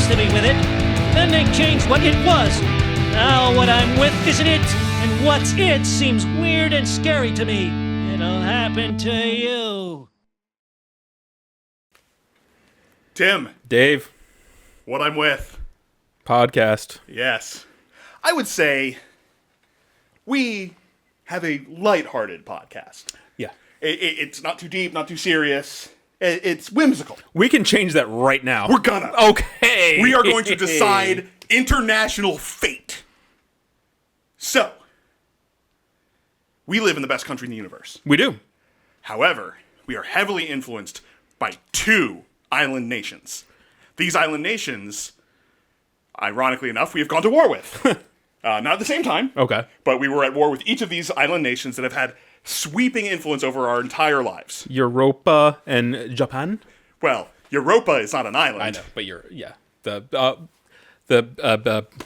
nice to me with it. Then they changed what it was. Now what I'm with isn't it, and what's it seems weird and scary to me. It'll happen to you. Tim. Dave. What I'm with. Podcast. Yes. I would say we have a lighthearted podcast. Yeah. It's not too deep, not too serious. It's whimsical. We can change that right now. We're gonna. Okay. We are going to decide international fate. So, we live in the best country in the universe. We do. However, we are heavily influenced by two island nations. These island nations, ironically enough, we have gone to war with. Not at the same time. Okay. But we were at war with each of these island nations that have had sweeping influence over our entire lives. Europa and Japan. Well, Europa is not an island. I know, but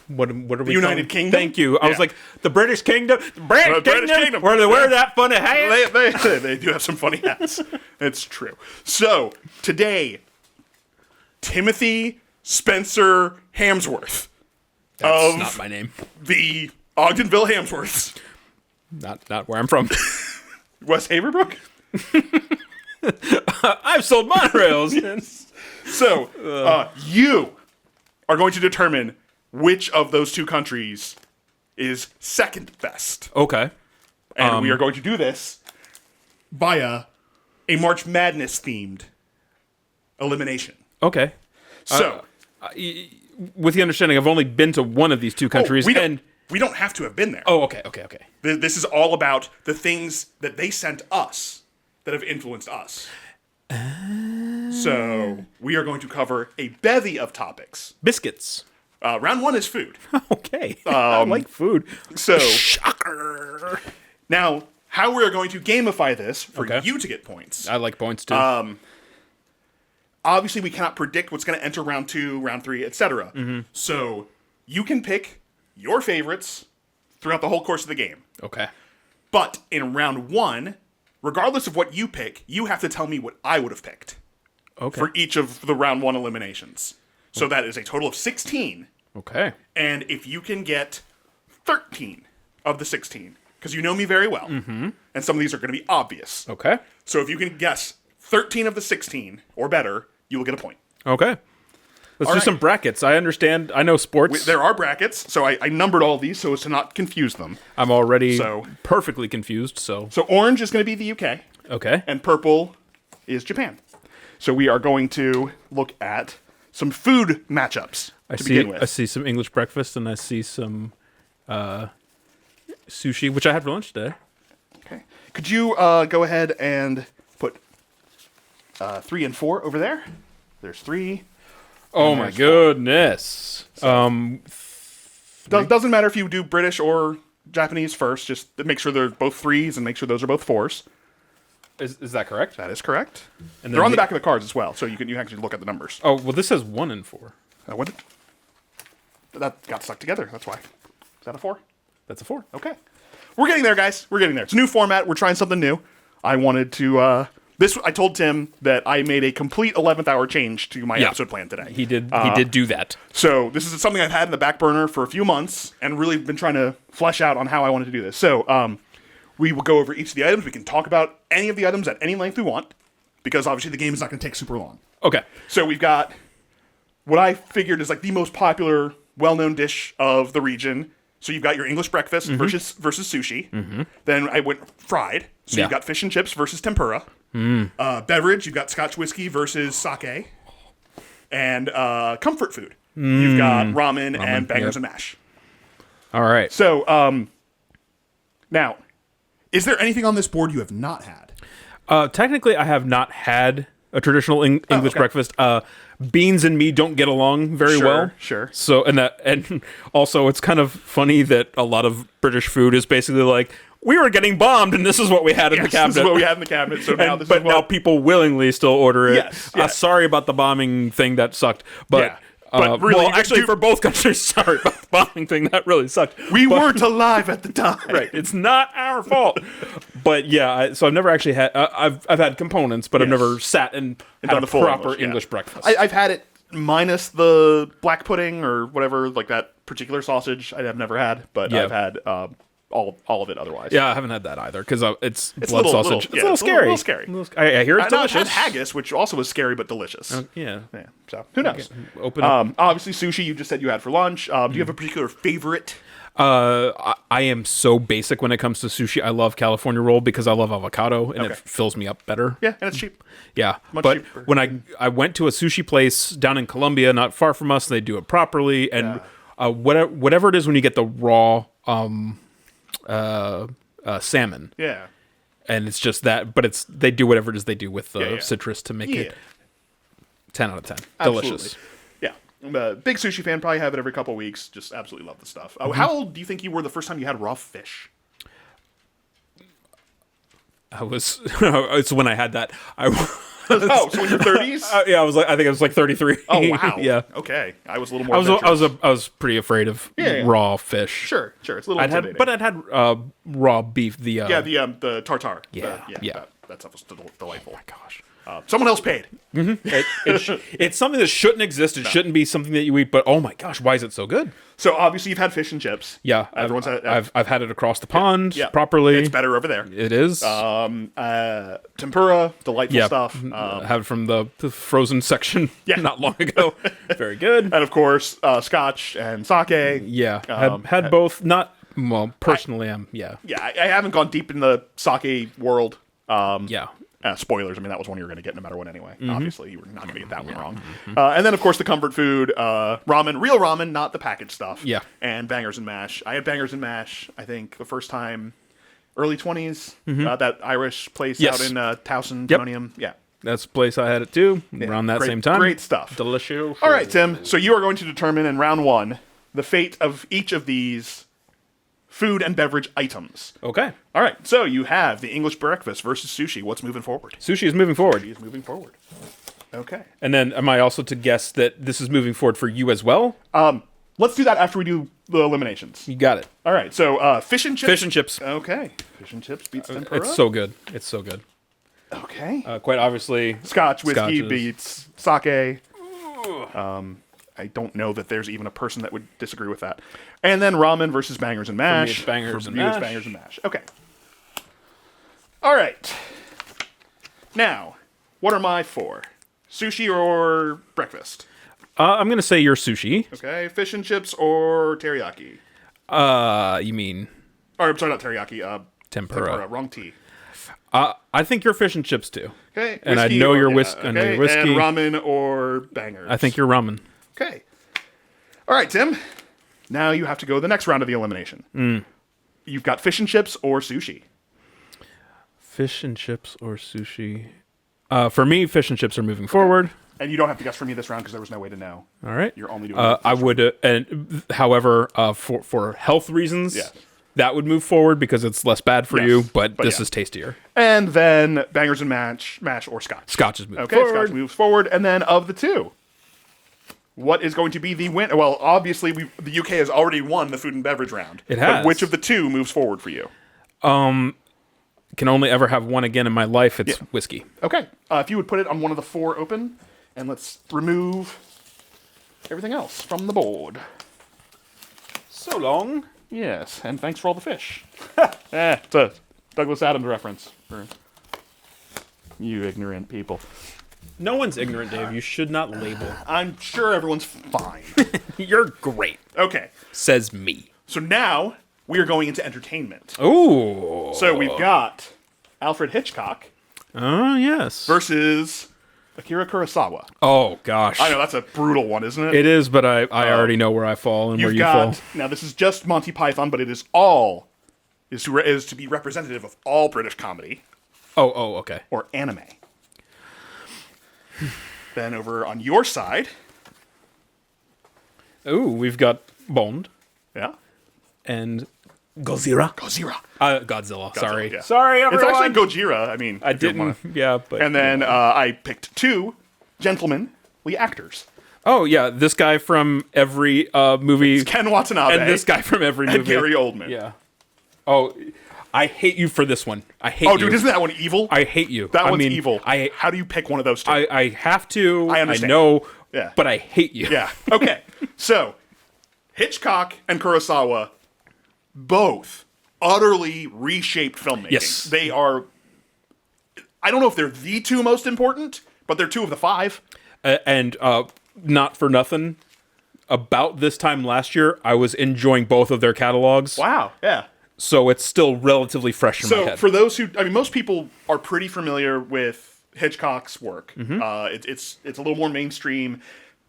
what are we? The United Kingdom? Thank you. I was like the British Kingdom. The British Kingdom. Where they wear that funny hat. They do have some funny hats. It's true. So today, Timothy Spencer Hamsworth. That's not my name. The Ogdenville Hamsworths. Not where I'm from. West Haverbrook? I've sold monorails. Yes. So, you are going to determine which of those two countries is second best. Okay. And we are going to do this via a March Madness themed elimination. Okay. So, with the understanding I've only been to one of these two countries, we don't have to have been there. Oh, okay. This is all about the things that they sent us that have influenced us. So, we are going to cover a bevy of topics. Biscuits. Round one is food. Okay. I like food. So, shocker. Now, how we're going to gamify this for Okay. you to get points. I like points too. Obviously, we cannot predict what's going to enter round 2, round 3, etc. Mm-hmm. So, you can pick your favorites throughout the whole course of the game. Okay. But in round 1, regardless of what you pick, you have to tell me what I would have picked. Okay. For each of the round 1 eliminations. So that is a total of 16. Okay. And if you can get 13 of the 16, because you know me very well, and some of these are going to be obvious. Okay. So if you can guess 13 of the 16 or better, you will get a point. Okay. Let's do some brackets. I understand. I know sports. There are brackets, so I numbered all these so as to not confuse them. I'm already perfectly confused, so orange is going to be the UK. Okay. And purple is Japan. So we are going to look at some food matchups to begin with. I see some English breakfast, and I see some sushi, which I had for lunch today. Okay. Could you go ahead and put 3 and 4 over there? There's 3. Oh my goodness. Doesn't matter if you do British or Japanese first. Just make sure they're both 3s and make sure those are both 4s. Is that correct? That is correct. And they're on the back of the cards as well, so you can actually look at the numbers. Oh, well, this says 1 and 4. That got stuck together. That's why. Is that a 4? That's a 4. Okay. We're getting there, guys. We're getting there. It's a new format. We're trying something new. I wanted to... I told Tim that I made a complete 11th hour change to my episode plan today. He did do that. So this is something I've had in the back burner for a few months and really been trying to flesh out on how I wanted to do this. So we will go over each of the items. We can talk about any of the items at any length we want because obviously the game is not going to take super long. Okay. So we've got what I figured is like the most popular, well-known dish of the region. So you've got your English breakfast versus sushi. Then I went fried. So you've got fish and chips versus tempura. Beverage, you've got Scotch whiskey versus sake. And comfort food, you've got ramen and bangers and mash. All right. So now, is there anything on this board you have not had? Technically, I have not had a traditional English breakfast. Beans and me don't get along very well. Sure. So and also it's kind of funny that a lot of British food is basically like, we were getting bombed, and this is what we had in the cabinet. This is what we had in the cabinet. So now, now people willingly still order it. Yes. Sorry about the bombing thing that sucked, but But really, well, actually, for both countries, sorry about the bombing thing. That really sucked. We weren't alive at the time. Right. It's not our fault. But yeah, so I've never actually had. I've had components, but I've never sat and had a done the full proper English, English breakfast. I've had it minus the black pudding or whatever, like that particular sausage I've never had, but Yeah. I've had all of it otherwise. Yeah, I haven't had that either because it's It's blood little- sausage. little- It's yeah, a little it's a scary. little scary. I hear it's I've had delicious. haggis, which also was scary but delicious. Yeah. Yeah, so who knows? Open up. Obviously, sushi. You just said you had for lunch. Do you have a particular favorite? I am so basic when it comes to sushi. I love California roll because I love avocado and Okay. it fills me up better. Yeah, and it's cheap. Yeah, Much but cheaper. when I went to a sushi place down in Colombia, not far from us, they do it properly, and whatever it is when you get the raw salmon, Yeah. and it's just that, but they do whatever it is they do with the Yeah, yeah. citrus to make Yeah. it 10 out of 10. Absolutely. Delicious. Yeah. I'm a big sushi fan. Probably have it every couple of weeks. Just absolutely love the stuff. How old do you think you were the first time you had raw fish? I was. It's when I had that. Oh, so in your 30s? Yeah, I think I was like 33. Oh, wow. Yeah. Okay. I was a little more I was adventurous. pretty afraid of Yeah. raw fish. Sure. It's a little intimidating. I'd had raw beef. The the tartare. Yeah. That stuff was delightful. gosh, Someone else paid. it's something that shouldn't exist. It shouldn't be something that you eat. But oh my gosh, why is it so good? So obviously you've had fish and chips. Yeah, Everyone's had. I've had it across the pond yeah. properly. It's better over there. It is. Tempura, delightful yeah, stuff. I had it from the frozen section. Yeah. Not long ago. Very good. And of course, scotch and sake. Yeah, had both. Not well. Personally, Yeah, I haven't gone deep in the sake world. yeah. Spoilers. I mean, that was one you were going to get no matter what anyway. Mm-hmm. Obviously, you were not going to get that one wrong. And then, of course, the comfort food, ramen, real ramen, not the packaged stuff. Yeah. And bangers and mash. I had bangers and mash, I think, the first time, early 20s. That Irish place Yes. out in Towson, Yep. Timonium. Yeah. That's the place I had it too. Around that Great- same time. Great stuff. Delicious. All right, Tim. So you are going to determine in round one the fate of each of these food and beverage items. Okay. All right. So you have the English breakfast versus sushi. What's moving forward? Sushi is moving forward. Sushi is moving forward. Okay. And then am I also to guess that this is moving forward for you as well? Let's do that after we do the eliminations. You got it. All right. So fish and chips. Fish and chips. Okay. Fish and chips beats tempura. It's so good. It's so good. Okay. Quite obviously. Scotch whiskey Scotches. beats sake. I don't know that there's even a person that would disagree with that. And then ramen versus bangers and mash. it's bangers For and you, it's mash. bangers and mash. Okay. All right. Now, what are my four? Sushi or breakfast? I'm going to say your sushi. Okay. Fish and chips or teriyaki? You mean Or, I'm sorry, not teriyaki. tempura. Wrong tea. I think you're fish and chips too. Okay. And I whiskey know or- your yeah, whiskey. I know okay, your whiskey. And ramen or bangers? I think you're ramen. Okay. All right, Tim. Now you have to go the next round of the elimination. You've got fish and chips or sushi. Fish and chips or sushi? For me, fish and chips are moving forward. And you don't have to guess for me this round because there was no way to know. All right. You're only doing I would, and however, for health reasons, Yeah. that would move forward because it's less bad for Yes, you. But this yeah. is tastier. And then bangers and mash or scotch. Scotch is moving Okay, forward. scotch moves forward. And then of the two, what is going to be the win? Well, obviously, the UK has already won the food and beverage round. It has. But which of the two moves forward for you? Can only ever have one again in my life. It's Yeah. whiskey. Okay. If you would put it on one of the four open, and let's remove everything else from the board. So long. Yes, and thanks for all the fish. It's a Douglas Adams reference for you ignorant people. No one's ignorant, Dave. You should not label. I'm sure everyone's fine. You're great, Okay, says me. so now we are going into entertainment. Ooh. So we've got Alfred Hitchcock Oh, yes. versus Akira Kurosawa. Oh, gosh. I know that's a brutal one, isn't it? It is, but I already know where I fall and where You've you got fall. now. This is just Monty Python, but it is all is to be representative of all British comedy Oh, okay. or anime. Then over on your side, Ooh, we've got Bond yeah, and Godzilla. Godzilla. Godzilla. Sorry. yeah. Sorry, It's everyone. actually Gojira. I mean, I if you didn't. wanna- Yeah, but. And then I picked two gentlemanly actors: Oh, yeah. This guy from every movie. Ken Watanabe And this guy from every and movie. Gary Oldman. Yeah. Oh, I hate you for this one. I hate Oh, you. dude, isn't that one evil? I hate you. That I one's mean, evil. How do you pick one of those two? I have to. I understand. I know Yeah. but I hate you. Yeah. Okay. So, Hitchcock and Kurosawa, both utterly reshaped filmmaking. Yes. They are, I don't know if they're the two most important, but they're two of the five. And not for nothing, about this time last year, I was enjoying both of their catalogs. Wow. Yeah. So it's still relatively fresh in my So, head. for those who, I mean, most people are pretty familiar with Hitchcock's work. Mm-hmm. It's a little more mainstream.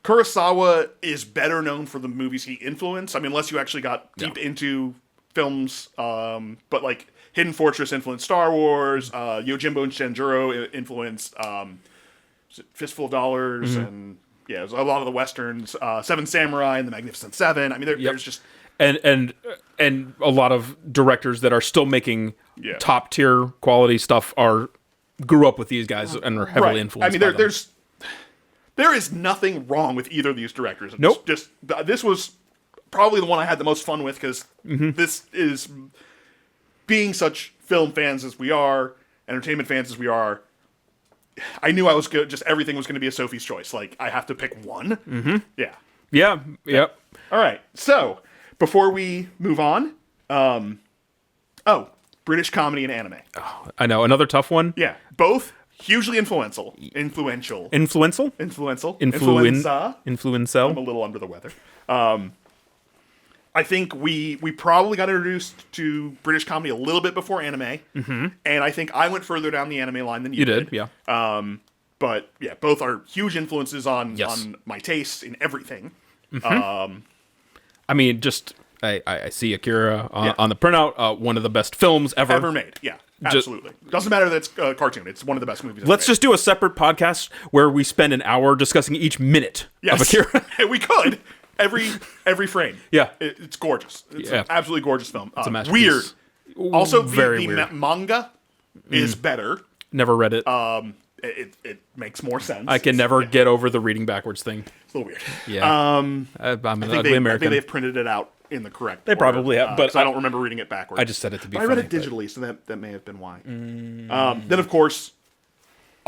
Kurosawa is better known for the movies he influenced. I mean, unless you actually got deep into films, but like Hidden Fortress influenced Star Wars, Yojimbo and Shenjuro influenced Fistful of Dollars, and yeah, a lot of the westerns, Seven Samurai and The Magnificent Seven. I mean, there's just and a lot of directors that are still making top tier quality stuff grew up with these guys and are heavily influenced. I mean, there is nothing wrong with either of these directors. Nope. This was probably the one I had the most fun with because this is, being such film fans as we are, entertainment fans as we are, I knew I was good. Just everything was going to be a Sophie's choice. Like, I have to pick one. Mm-hmm. Yeah. Yeah. Yep. All right. So before we move on, British comedy and anime. I know, another tough one. Yeah, both hugely influential. Influential. Influenza. Influential. I'm a little under the weather. I think we probably got introduced to British comedy a little bit before anime, and I think I went further down the anime line than you did. Yeah. But yeah, both are huge influences on my tastes in everything. I mean, just I see Akira on the printout. One of the best films ever made. Yeah, absolutely. Doesn't matter that it's a cartoon. It's one of the best movies. Let's just do a separate podcast where we spend an hour discussing each minute of Akira. We could. Every frame. Yeah. It's gorgeous. It's an absolutely gorgeous film. It's a masterpiece. Weird. Also, Very the weird. Manga is better. Never read it. It makes more sense. I can never get over the reading backwards thing. It's a little weird. Yeah. I'm an ugly American. I think they've printed it out in the correct They order, probably have, but I don't remember reading it backwards. I just said it to be I funny. read it digitally, so that may have been why. Then, of course,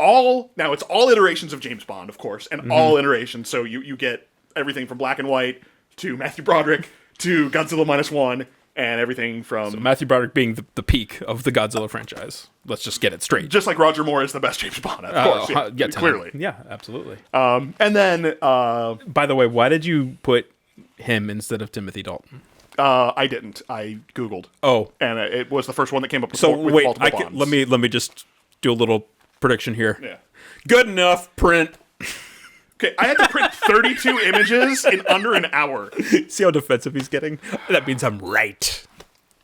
it's all iterations of James Bond, of course, and all iterations. So you get everything from Black and White to Matthew Broderick to Godzilla -1, and everything from Matthew Broderick being the peak of the Godzilla franchise. Let's just get it straight. just like Roger Moore is the best James Bond, of course. Yeah, clearly. Yeah, absolutely. And then By the way, why did you put him instead of Timothy Dalton? I didn't. I Googled. Oh, And it was the first one that came up with, so with wait, multiple bonds. let me just do a little prediction here. Yeah. Good enough. Print. Okay, I had to print 32 images in under an hour. See how defensive he's getting? That means I'm right.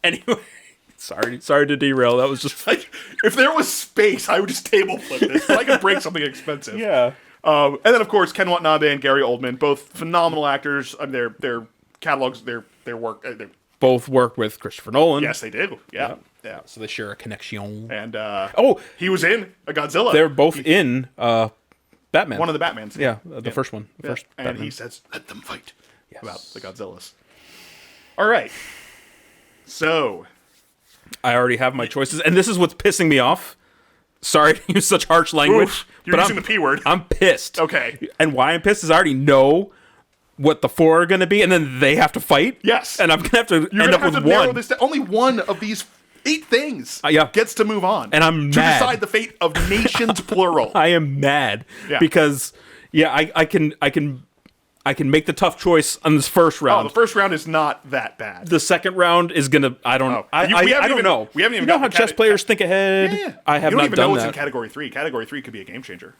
Anyway, sorry to derail. That was just Like, if there was space, I would just table flip this. But I could break something expensive. yeah. And then, of course, Ken Watanabe and Gary Oldman, both phenomenal actors. I mean, their catalogs, their work. Both worked with Christopher Nolan. Yes, they did. Yeah. So they share a connection. And Oh, he was in a Godzilla. they're both in Batman. One of the Batmans. Yeah, the first one. The first And Batman. he says, "Let them fight." Yes. About the Godzillas. All right. So I already have my choices, and this is what's pissing me off. Sorry to use such harsh language. Oof, you're but using the P word. I'm pissed. Okay. And why I'm pissed is I already know what the four are going to be, and then they have to fight. Yes. And I'm going to have to You're end gonna up have with to narrow one. this down. Only one of these 8 things gets to move on. And I'm to mad. decide the fate of nations plural. I am mad because I can make the tough choice on this first round. The first round is not that bad. The second round is gonna. I don't. Oh. I don't know. We haven't even. You know got how the chess players think ahead. Yeah. I have you don't not even done know what's that. in category 3. Category 3 could be a game changer.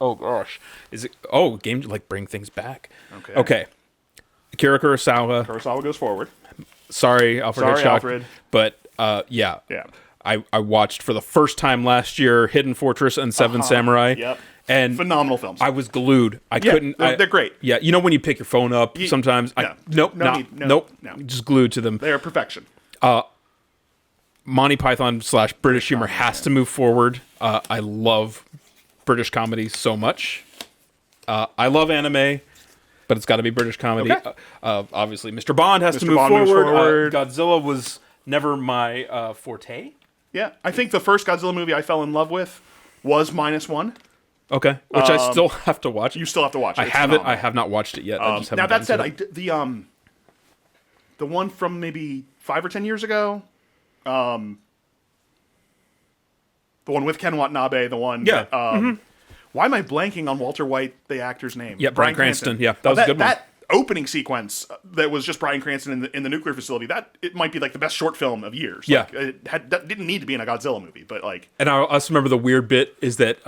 Oh gosh, is it? Oh, game like bring things back. Okay. Okay. Akira Kurosawa. Kurosawa goes forward. Sorry, Alfred Sorry, Hitchcock. Alfred. But yeah. I watched for the first time last year Hidden Fortress and Seven Samurai. Yep. And phenomenal films. I was glued. I couldn't. They're great. Yeah, you know when you pick your phone up sometimes. Nope. Just glued to them. They are perfection. Monty Python / British humor has to move forward. I love British comedy so much. I love anime, but it's got to be British comedy. Okay. Obviously, Mr. Bond has to move Bond moves forward. forward. Godzilla was never my forte. Yeah, I think the first Godzilla movie I fell in love with was -1. Okay, which I still have to watch. You still have to watch it. I It's have it. phenomenal. I have not watched it yet. I just haven't Now that gotten said, to it. the one from maybe 5 or 10 years ago, the one with Ken Watanabe, the one. Yeah. That, why am I blanking on Walter White, the actor's name? Yeah, Bryan Cranston. Yeah, that was a good one. That opening sequence that was just Bryan Cranston in the nuclear facility. That it might be like the best short film of years. Yeah. That didn't need to be in a Godzilla movie, but like. And I also remember the weird bit is that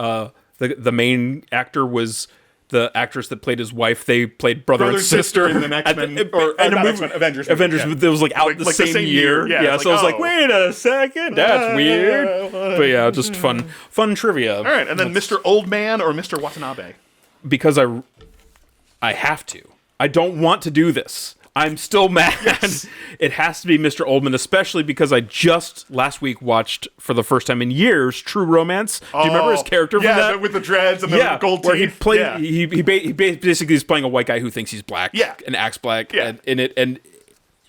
the main actor was the actress that played his wife. They played brother and sister in the X-Men and or a not movie, X-Men, Avengers. Avengers. Yeah. That was like out Like the, the same same year. year. Yeah, It's so I was like, like, wait a second, that's weird. But yeah, just fun trivia. All right, and then Mr. Old Man or Mr. Watanabe. Because I have to. I don't want to do this. I'm still mad. Yes. It has to be Mr. Oldman, especially because I just last week watched for the first time in years True Romance. Do you remember his character from that? Yeah, with the dreads and the gold teeth. Where he played, Yeah. he basically is playing a white guy who thinks he's black Yeah. and acts black Yeah. and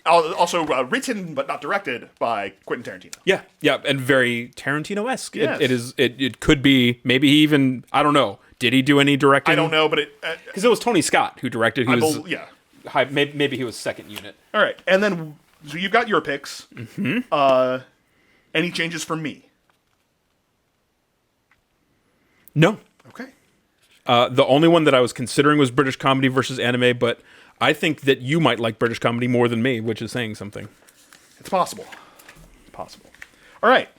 Also written but not directed by Quentin Tarantino. yeah, and very Tarantino-esque. Yes. It could be, maybe he even, I don't know. Did he do any directing? I don't know, but Because it was Tony Scott who directed. yeah. Maybe he was second unit. All right, and then so you've got your picks. Any changes from me? No. Okay. The only one that I was considering was British comedy versus anime, but I think that you might like British comedy more than me, which is saying something. It's possible. Possible. All right.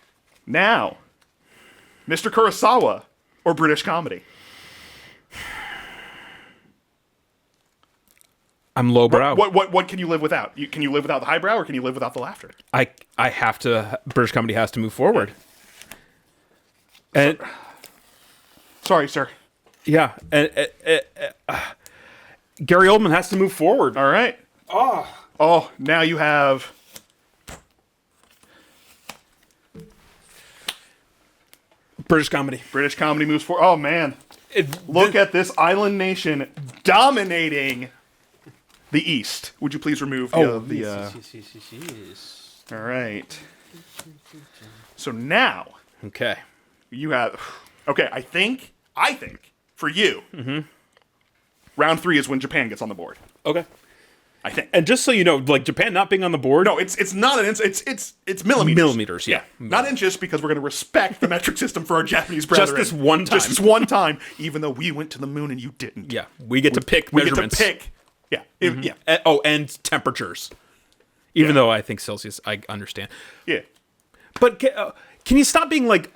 Now, Mr. Kurosawa or British comedy? I'm lowbrow. What can you live without? Can you live without the highbrow or can you live without the laughter? I have to. British comedy has to move forward. And Sorry, sir. yeah, and Gary Oldman has to move forward. All right. Oh, now you have British comedy. British comedy moves forward. Oh man. Look at this island nation dominating the East. Would you please remove the All right. So now Okay. you have okay, I think for you. Round 3 is when Japan gets on the board. Okay. I think. And just so you know, like Japan not being on the board. No, it's not an inch. It's millimeters. Millimeters, yeah. Not inches, because we're going to respect the metric system for our Japanese brethren. this one time. Just this one time, even though we went to the moon and you didn't. Yeah, we get to pick We measurements. get to pick. Yeah. Yeah. And temperatures. Even though I think Celsius, I understand. Yeah. But can you stop being like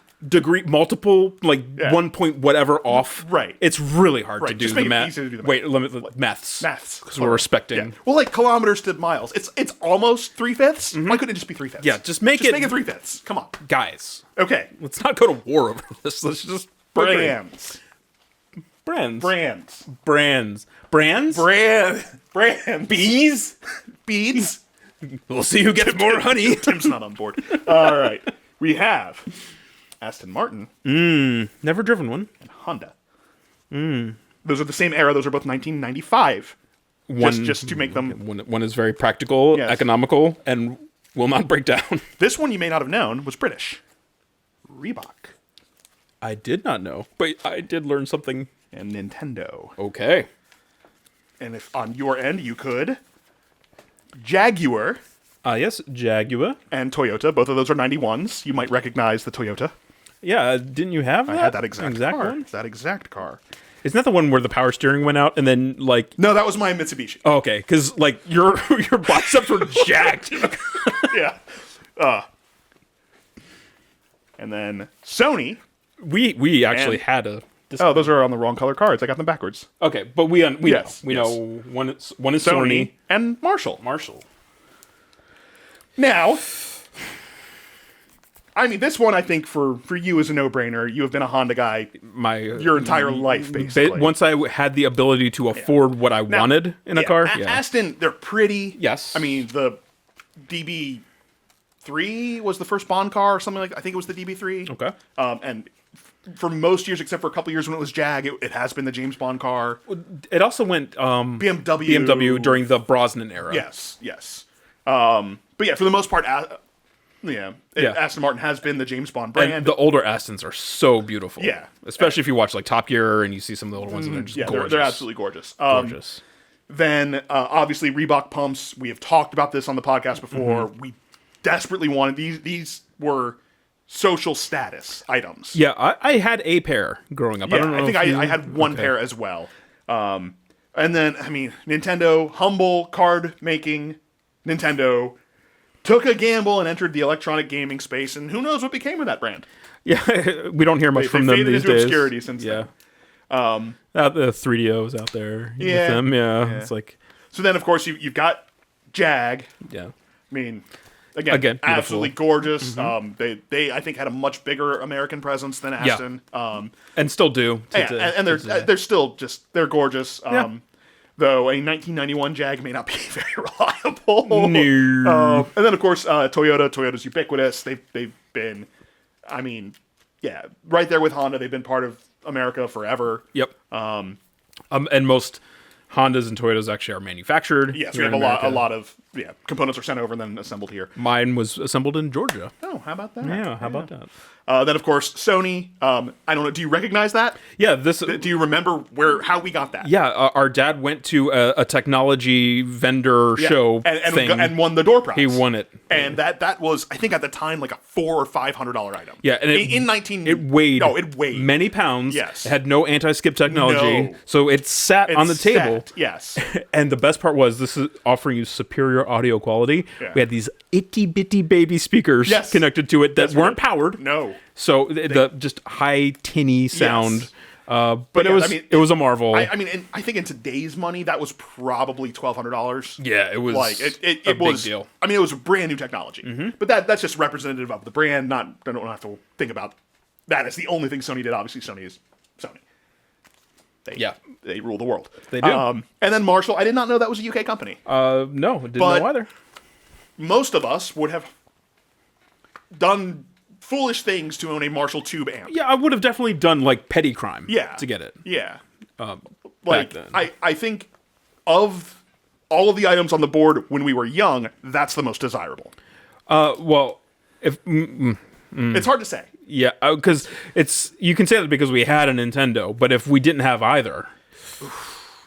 multiple, like Yeah. 1 point whatever off? Right. It's really hard to do Just the make it math. easier to do the math. Wait, maths. Maths. Because we're respecting. Yeah. Well, like kilometers to miles. It's almost 3/5. Why couldn't it just be 3/5? Yeah, just make it- make it 3/5. Come on. Guys, Okay. let's not go to war over this. Let's just Brands. Brands. Brands. Brands. Brands? Brand. Bees? Beads. We'll see who gets more honey. Tim's not on board. All right. We have Aston Martin Never driven one. and Honda. Those are the same era. Those are both 1995. Just to make them. One is very practical, Yes. economical, and will not break down. This one you may not have known was British. Reebok I did not know, but I did learn something. and Nintendo. Okay. And if on your end you could, Jaguar Yes, Jaguar. and Toyota. Both of those are 91s. You might recognize the Toyota. Yeah, didn't you have that? I had that exact car. one? That exact car. Isn't that the one where the power steering went out and then like? No, that was my Mitsubishi. Oh, okay, because like your biceps were jacked. Yeah. And then Sony. We actually And- had a. Oh, those are on the wrong color cards. I got them backwards. Okay, but we Yes, know one is Sony Sony. and Marshall. Marshall. Now, I mean, this one I think for you is a no-brainer. You have been a Honda guy your entire life, basically. Once I had the ability to afford what I wanted in a car. Aston, they're pretty. Yes. I mean, the DB3 was the first Bond car or something like that. I think it was the DB3. Okay. And for most years, except for a couple years when it was Jag, it has been the James Bond car. It also went BMW during the Brosnan era. Yes. But yeah, for the most part, Yeah. Yeah. Aston Martin has been the James Bond brand. And the older Astons are so beautiful. Yeah. Especially if you watch like Top Gear and you see some of the older ones and they're just yeah, gorgeous. they're absolutely gorgeous. gorgeous. Then, obviously, Reebok pumps. We have talked about this on the podcast before. We desperately wanted these were social status items. Yeah, I had a pair growing up. Yeah, I don't know. I think I had one pair as well. And then, I mean, Nintendo, humble card making Nintendo, took a gamble and entered the electronic gaming space, and who knows what became of that brand. Yeah, we don't hear much from They them faded these into days. obscurity since then. The 3DOs out there with Yeah, them. Yeah, yeah. it's like, So then, of course, you've got Jag. yeah. I mean, again beautiful. absolutely gorgeous. They I think had a much bigger American presence than Aston. And still do. And they're still just they're gorgeous. Though a 1991 Jag may not be very reliable. No. And then of course Toyota's ubiquitous. They've been, I mean, yeah, right there with Honda. They've been part of America forever. Yep. And most Hondas and Toyotas actually are manufactured. Yes, here we have in America. a lot of components are sent over and then assembled here. Mine was assembled in Georgia. Oh, how about that? Yeah, how about that? Then of course Sony. I don't know. Do you recognize that? Yeah, this. Do you remember how we got that? Yeah, our dad went to a technology vendor show thing. and won the door prize. He won it. And that was, I think, at the time like a $400 or $500 item. Yeah, and it weighed many pounds. Yes. It had no anti-skip technology, No. so it sat on the table. Yes. And the best part was this is offering you superior audio quality. Yeah. We had these itty bitty baby speakers Yes. connected to it that Yes, we weren't did. powered. No. So the just high tinny sound. Yes. But yeah, it was a marvel. I mean, I think in today's money that was probably $1,200. Yeah, it was like it a was big deal. I mean, it was brand new technology. But that's just representative of the brand. I don't have to think about that as the only thing Sony did. Obviously, Sony is Sony. They rule the world. They do. And then Marshall, I did not know that was a UK company. No, didn't But- know either. Most of us would have done foolish things to own a Marshall tube amp. Yeah, I would have definitely done like petty crime. Yeah. To get it. Yeah. Back then. I think of all of the items on the board when we were young, that's the most desirable. Well, if It's hard to say. yeah, because you can say that because we had a Nintendo, but if we didn't have either,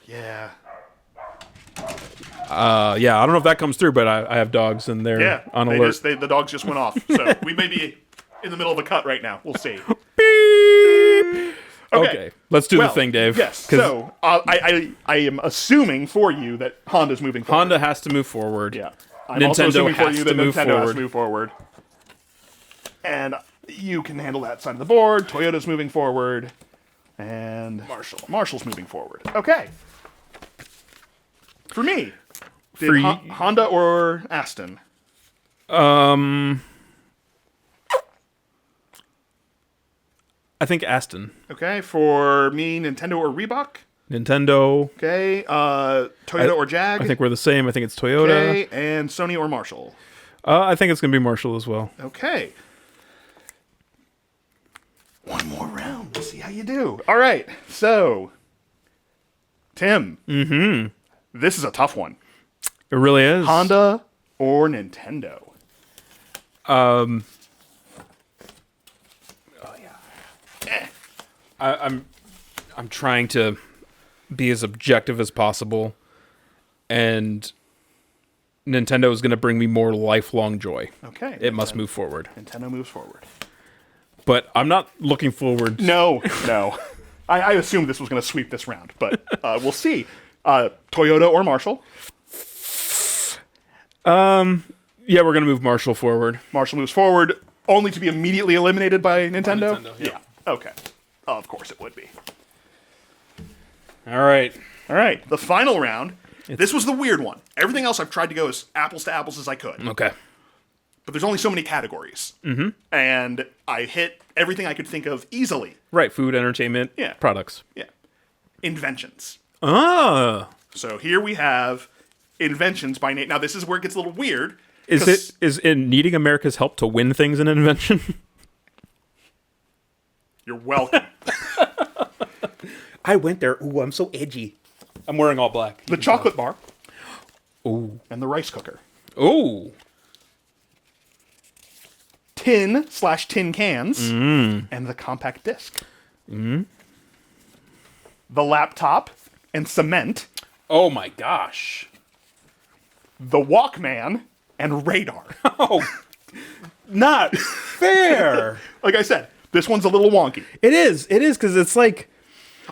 Yeah. I don't know if that comes through, but I have dogs and they're Yeah. on alert. The dogs just went off. So we may be in the middle of a cut right now. We'll see. Beep. Okay, let's do the thing, Dave. Yes. 'Cause So I am assuming for you that Honda's moving forward. Honda has to move forward. Yeah. I'm also Nintendo assuming for has you to that move Nintendo has forward. to move forward. And you can handle that side of the board. Toyota's moving forward. And Marshall's moving forward. Okay. For me, did For you- Honda or Aston? I think Aston, Okay. For me, Nintendo or Reebok? Nintendo. Okay. Toyota or Jag? I think we're the same. I think it's Toyota. Okay. And Sony or Marshall? I think it's gonna be Marshall as well. Okay. One more round. We'll see how you do. All right. So, Tim. Mm-hmm. This is a tough one. It really is. Honda or Nintendo? I'm trying to be as objective as possible, and Nintendo is going to bring me more lifelong joy. Okay. It must move forward. Nintendo moves forward. But I'm not looking forward. No. I assumed this was going to sweep this round, but we'll see. Toyota or Marshall? Yeah, we're going to move Marshall forward. Marshall moves forward, only to be immediately eliminated by Nintendo? Nintendo, yeah. Okay. Of course it would be. All right. All right. The final round. This was the weird one. Everything else I've tried to go as apples to apples as I could. Okay. But there's only so many categories. Mm-hmm. And I hit everything I could think of easily. Right. Food, entertainment, Yeah. products. Yeah. Inventions. Ah. So here we have inventions by name. Now this is where it gets a little weird. Is it needing America's help to win things in an invention? You're welcome. I went there. Ooh, I'm so edgy. I'm wearing all black. The chocolate bar. Ooh. And the rice cooker. Ooh. tin/tin cans, and the compact disc. The laptop and cement, Oh my gosh. the Walkman, and radar. Oh, not fair. Like I said, this one's a little wonky. It is because it's like,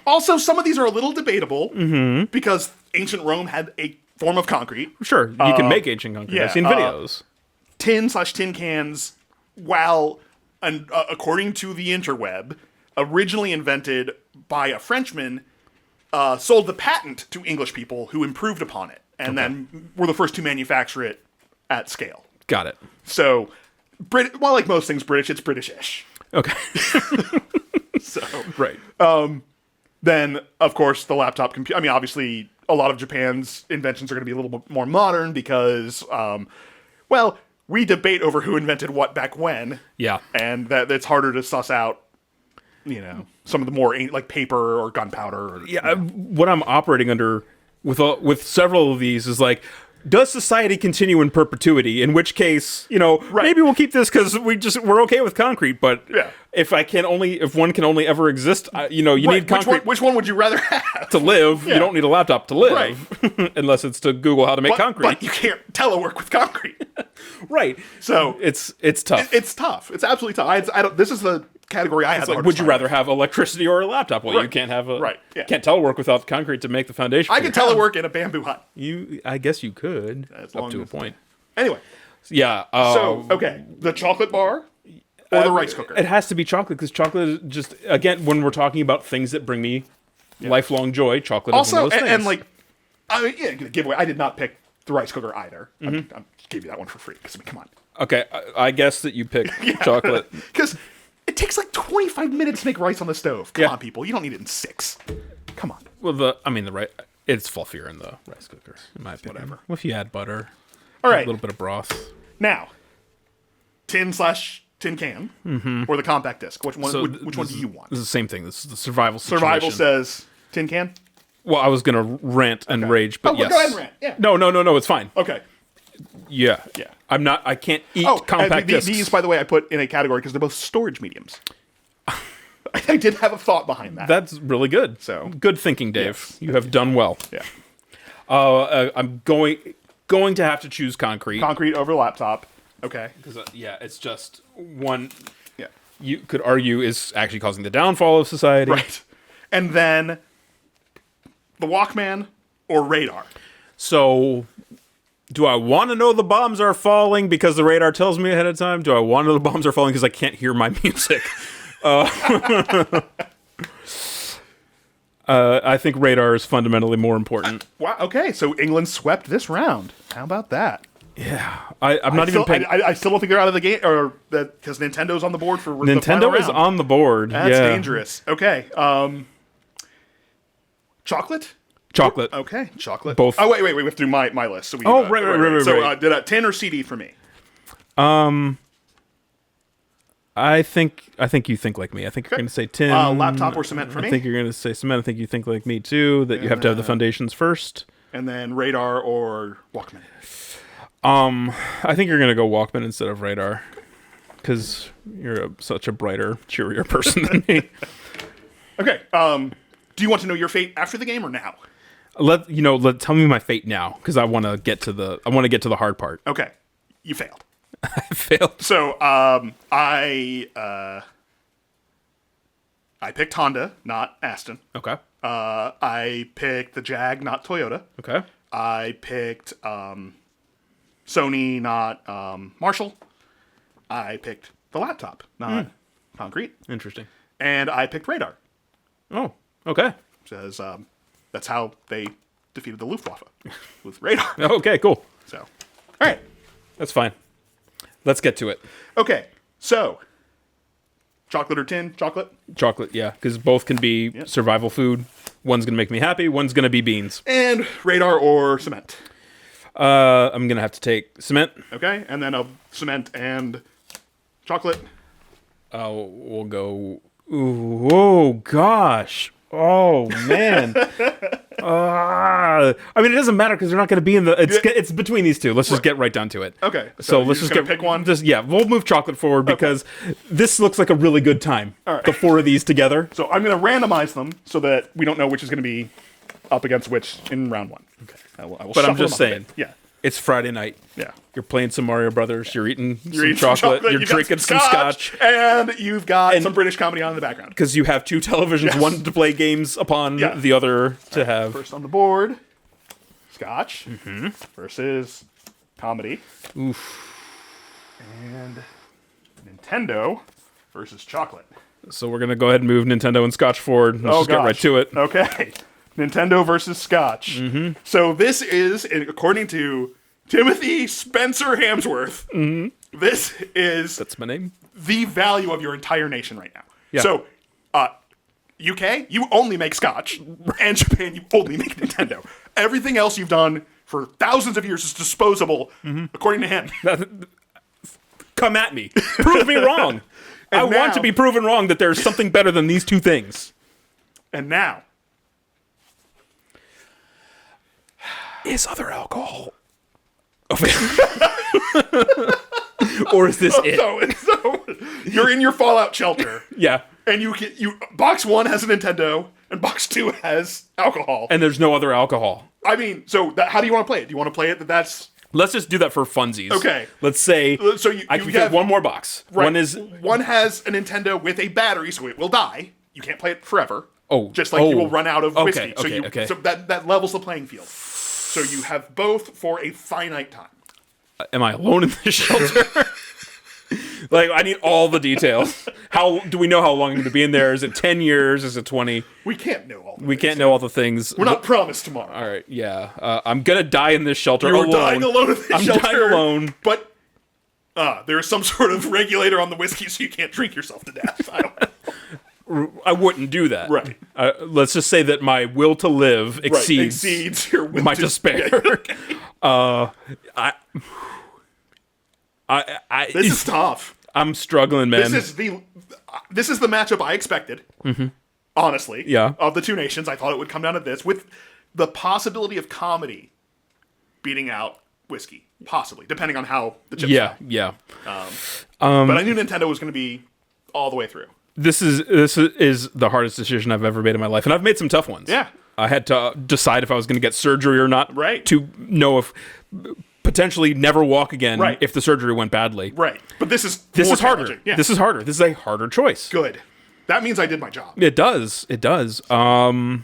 Also, some of these are a little debatable because ancient Rome had a form of concrete. sure, you can make ancient concrete. yeah, I've seen videos. Tin/tin cans, while according to the interweb, originally invented by a Frenchman, sold the patent to English people who improved upon it, and then were the first to manufacture it at scale. Got it. So, well, like most things British, it's British-ish. Okay. So, Right. then, of course, the laptop computer. I mean, obviously, a lot of Japan's inventions are going to be a little bit more modern because, well, we debate over who invented what back when. Yeah. And that it's harder to suss out, some of the more like paper or gunpowder. Or, Yeah. What I'm operating under with several of these is like, does society continue in perpetuity? In which case, maybe we'll keep this because we're okay with concrete. But Yeah. if one can only ever exist, you need concrete Which one would you rather have? to live. Yeah. You don't need a laptop to live, Right. unless it's to Google how to make concrete. But you can't telework with concrete. Right. So It's tough. it's tough. It's absolutely tough. I don't. This is the category I had. It's like, would you rather have electricity or a laptop? Well, you Right. can't have Right, yeah. can't telework without concrete to make the foundation. I for could your house. telework in a bamboo hut. I guess you could, As up long to a as- point. Anyway, Yeah. so okay, the chocolate bar or the rice cooker. It has to be chocolate because chocolate is just, again, when we're talking about things that bring me lifelong joy, chocolate is one Also, of those things. and like, I mean, yeah, giveaway. I did not pick the rice cooker either. Mm-hmm. I gave you that one for free because come on, okay, I guess that you pick chocolate. because it takes like 25 minutes to make rice on the stove. Come Yeah. on, people, you don't need it in 6. Come on. Well, it's fluffier in the rice cooker, in my opinion. Whatever. Well, if you add butter, All a right, little bit of broth. now, tin/tin can or the compact disc. Which one? So which one do you want? This is the same thing. This is the survival situation. Survival says tin can. Well, I was gonna rant and rage, but Oh, well, yes. go ahead and rant. Yeah. No, it's fine. Okay. Yeah. Yeah. I can't eat Oh, compact discs. these, by the way, I put in a category because they're both storage mediums. I did have a thought behind that. That's really good. So- good thinking, Dave. Yes. You have done well. Yeah. I'm going to have to choose concrete. Concrete over laptop. Okay. Because it's just one. Yeah. You could argue is actually causing the downfall of society. Right. And then the Walkman or radar. So, do I want to know the bombs are falling because the radar tells me ahead of time? Do I want to know the bombs are falling because I can't hear my music? I think radar is fundamentally more important. Wow. Okay. So England swept this round. How about that? Yeah, I'm not even paying. I still don't think they're out of the game, or that because Nintendo's on the board for the final Nintendo is round. on the board. That's yeah. dangerous. Okay. Chocolate. Chocolate. Okay, chocolate. Both. Oh wait. We have to do my list. So we, Right. So did a tin or CD for me? I think you think like me. I think you're going to say tin. Laptop or cement for me? I think you're going to say cement. I think you think like me too. That you have to have the foundations first. And then radar or Walkman. I think you're going to go Walkman instead of radar, because you're such a brighter, cheerier person than me. Okay. Do you want to know your fate after the game or now? Tell me my fate now, because I want to get to the hard part. Okay. You failed. I failed. So I picked Honda, not Aston. Okay. I picked the Jag, not Toyota. Okay. I picked Sony, not Marshall. I picked the laptop, not concrete. Interesting. And I picked radar. Oh. Okay. Says that's how they defeated the Luftwaffe with radar. Okay. Cool. So, all right. That's fine. Let's get to it. Okay. So, chocolate or tin? Chocolate. Chocolate, yeah, because both can be survival food. One's gonna make me happy. One's gonna be beans. And radar or cement. I'm gonna have to take cement. Okay. And then cement and chocolate. We'll go. Ooh, oh gosh. Oh man. I mean, it doesn't matter because they're not going to be in the. It's between these two. Let's just get right down to it. Okay. So you're let's just pick one. We'll move chocolate forward because this looks like a really good time. All right. The 4 of these together. So I'm going to randomize them so that we don't know which is going to be up against which in round 1. Okay. I will But I'm shuffle just them up a saying. bit. Yeah. It's Friday night. Yeah. You're playing some Mario Brothers. You're eating some eating chocolate. You're you've got drinking some scotch. And you've got some British comedy on in the background. Because you have 2 televisions, Yes. one to play games upon, the other to have. First on the board, scotch versus comedy. Oof. And Nintendo versus chocolate. So we're going to go ahead and move Nintendo and Scotch forward. Let's just get right to it. Okay. Nintendo versus Scotch. So this is, according to Timothy Spencer Hamsworth, this is That's my name. the value of your entire nation right now. Yeah. So, UK, you only make Scotch, and Japan, you only make Nintendo. Everything else you've done for thousands of years is disposable, according to him. Come at me. Prove me wrong. I want now- to be proven wrong that there's something better than these 2 things. And now, Is other alcohol? Or is this it? so you're in your Fallout shelter, Yeah. and box 1 has a Nintendo, and box 2 has alcohol. And there's no other alcohol. I mean, so how do you want to play it? Do you want to play it that's Let's just do that for funsies. Okay. Let's say So you I can have- fit one more box. right? One has a Nintendo with a battery, so it will die. You can't play it forever. Oh, just like you will run out of okay, whiskey. okay. So that levels the playing field. So you have both for a finite time. Am I alone in this shelter? Like, I need all the details. How do we know how long I'm going to be in there? Is it 10 years? Is it 20? We can't know all. We can't know all the things. We're not promised tomorrow. All right, yeah. I'm going to die in this shelter You're alone. dying alone in this I'm shelter. dying alone. But there is some sort of regulator on the whiskey, so you can't drink yourself to death. I don't. I wouldn't do that. Right. Let's just say that my will to live exceeds your will my to- despair. This is tough. I'm struggling, man. This is the matchup I expected. Honestly, Yeah. Of the 2 nations, I thought it would come down to this, with the possibility of comedy beating out whiskey, possibly, depending on how the chips yeah, fell. yeah. But I knew Nintendo was going to be all the way through. This is the hardest decision I've ever made in my life, and I've made some tough ones. Yeah. I had to decide if I was going to get surgery or not. Right. To know if potentially never walk again. Right. If the surgery went badly. Right. But this is This more is harder. challenging. Yeah. This is harder. This is a harder choice. Good. That means I did my job. It does. It does. I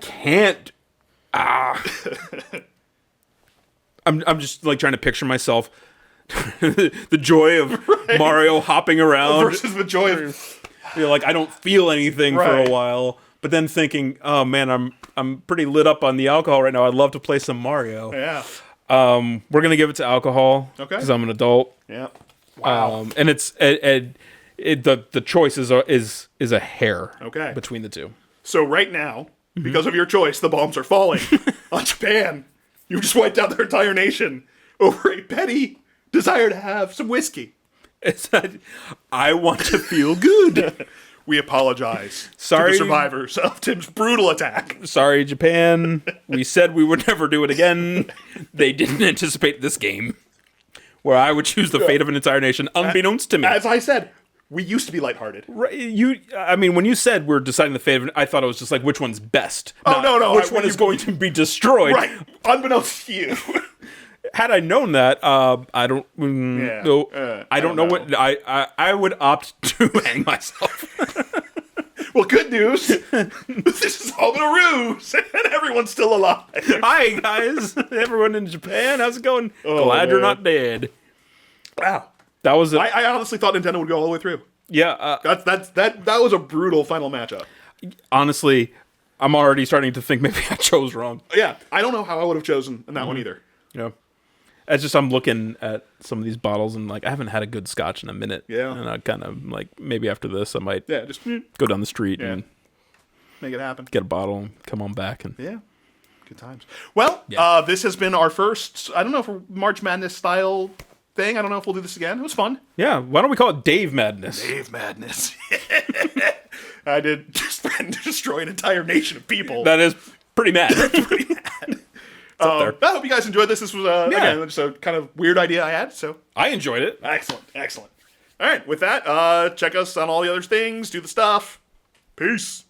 can't. I'm just like trying to picture myself. The joy of Mario hopping around Versus the joy of... You're like, I don't feel anything for Right. a while, but then thinking, oh man, I'm pretty lit up on the alcohol right now. I'd love to play some Mario. Yeah. We're gonna give it to alcohol Okay. because I'm an adult. Yeah. Wow. And it's the choice is a hair Okay. between the 2. So right now, because of your choice, the bombs are falling on Japan. You just wiped out their entire nation over a petty desire to have some whiskey. It's that I want to feel good. We apologize Sorry. to the survivors of Tim's brutal attack. Sorry, Japan. We said we would never do it again. They didn't anticipate this game, where I would choose the fate of an entire nation, unbeknownst to me. As I said, we used to be lighthearted. Right, I mean, when you said we're deciding the fate of it, I thought it was just like which one's best. Oh, no. Which one is going to be destroyed? Right. Unbeknownst to you. Had I known that, I don't. Yeah. No, I don't know what I would opt to hang myself. Well, good news. This is all been a ruse, and everyone's still alive. Hi guys, everyone in Japan, how's it going? Glad you're man. not dead. Wow. That was it. I honestly thought Nintendo would go all the way through. Yeah. That was a brutal final matchup. Honestly, I'm already starting to think maybe I chose wrong. Yeah, I don't know how I would have chosen in that one either. You know, it's just I'm looking at some of these bottles and like I haven't had a good scotch in a minute. Yeah. And I kind of like maybe after this I might Yeah, just go down the street and make it happen. get a bottle and come on back and Yeah, good times. Well, this has been our first, I don't know if a March Madness style thing. I don't know if we'll do this again. It was fun. yeah. Why don't we call it Dave Madness? Dave Madness. I did just threaten to destroy an entire nation of people. That is pretty mad. I hope you guys enjoyed this. This was, again, just a kind of weird idea I had, so. I enjoyed it. Excellent. All right, with that, check us on all the other things, do the stuff. Peace.